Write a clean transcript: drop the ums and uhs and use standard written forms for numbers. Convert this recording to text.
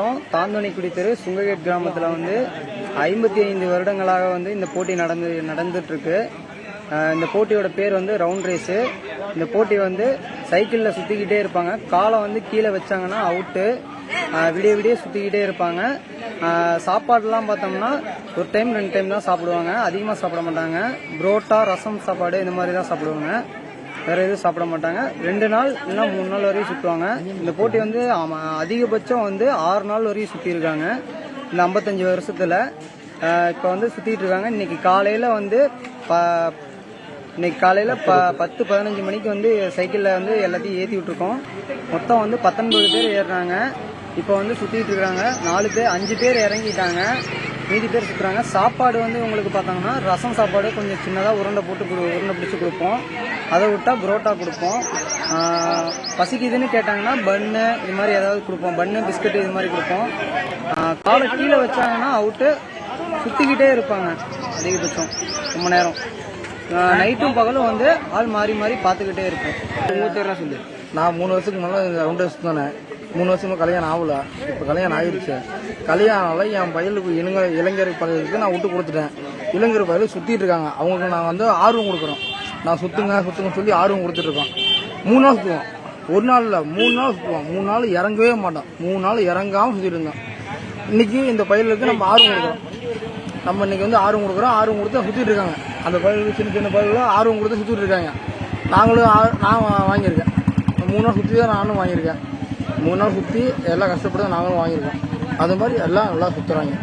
மாவட்டம் தாந்தோணிக்குடி தெரு சுங்ககேட் கிராமத்தில் வந்து 55 வருடங்களாக வந்து இந்த போட்டி நடந்துட்டு இருக்கு. இந்த போட்டியோட பேர் வந்து ரவுண்ட் ரேஸு. இந்த போட்டி வந்து சைக்கிளில் சுற்றிக்கிட்டே இருப்பாங்க. காலை வந்து கீழே வச்சாங்கன்னா அவுட்டு. விடிய விடிய சுற்றிக்கிட்டே இருப்பாங்க. சாப்பாடுலாம் பார்த்தோம்னா ஒரு டைம் 2 டைம் தான் சாப்பிடுவாங்க, அதிகமாக சாப்பிட மாட்டாங்க. புரோட்டா, ரசம் சாப்பாடு இந்த மாதிரி தான் சாப்பிடுவாங்க, வேற எதுவும் சாப்பிட மாட்டாங்க. 2 நாள் இல்லைன்னா 3 நாள் வரையும் சுற்றுவாங்க. இந்த போட்டி வந்து அதிகபட்சம் வந்து 6 நாள் வரையும் சுற்றிருக்காங்க இந்த 55 வருஷத்துல. இப்போ வந்து சுற்றிட்டு இருக்காங்க. இன்னைக்கு காலையில் வந்து 10-15 மணிக்கு வந்து சைக்கிளில் வந்து எல்லாத்தையும் ஏற்றி விட்டுருக்கோம். மொத்தம் வந்து 19 பேர் ஏறுறாங்க. இப்போ வந்து சுற்றிட்டு இருக்காங்க. 5 பேர் இறங்கிட்டாங்க, மீதி பேர் சுற்றுறாங்க. சாப்பாடு வந்து உங்களுக்கு பார்த்தாங்கன்னா ரசம் சாப்பாடு கொஞ்சம் சின்னதாக உருண்டை பிடிச்சி கொடுப்போம். அதை விட்டால் புரோட்டா கொடுப்போம். பசிக்குதுன்னு கேட்டாங்கன்னா பன்னு இது மாதிரி ஏதாவது கொடுப்போம். பன்னு, பிஸ்கட்டு இது மாதிரி கொடுப்போம். காலை கீழே வச்சாங்கன்னா அவுட்டு. சுற்றிக்கிட்டே இருப்பாங்க அதிகபட்சம் ரொம்ப நேரம். நைட்டும் பகலும் வந்து ஆள் மாறி மாறி பார்த்துக்கிட்டே இருப்போம். 3 பேர்லாம் சொல்லு. நான் 3 வருஷத்துக்கு முன்னாடி ரவுண்ட் ரேஸ் தானே. 3 வருஷமா கல்யாணம் ஆகல. இப்போ கல்யாணம் ஆகிடுச்சு. கல்யாணம்ல என் பையனுக்கு இளைஞர் பயிலுக்கு நான் விட்டு கொடுத்துட்டேன். இளைஞர் பயிலும் சுற்றிட்டு இருக்காங்க. அவங்களுக்கு நான் வந்து ஆர்வம் கொடுக்குறோம். நான் சுற்றுங்க சொல்லி ஆர்வம் கொடுத்துட்டு இருக்கோம். 3 நாள் சுற்றுவோம். ஒரு நாள் இல்லை, 3 நாள் சுற்றுவோம். 3 நாள் இறங்கவே மாட்டோம். 3 நாள் இறங்காமல் சுற்றிட்டு இருந்தோம். இன்னைக்கு இந்த பயிலுக்கு நம்ம ஆர்வம் கொடுக்குறோம். நம்ம இன்னைக்கு வந்து ஆர்வம் கொடுத்து சுற்றிட்டு இருக்காங்க. அந்த பயிலுக்கு சின்ன சின்ன பயிலும் ஆர்வம் கொடுத்து சுற்றிட்டு இருக்காங்க. நான் வாங்கியிருக்கேன். 3 நாள் சுற்றி தான் நானும் வாங்கியிருக்கேன். 3 நாள் சுற்றி எல்லாம் கஷ்டப்பட்டு நாங்களும் வாங்கியிருக்கோம். அது மாதிரி எல்லாம் நல்லா சுற்றுறாங்க.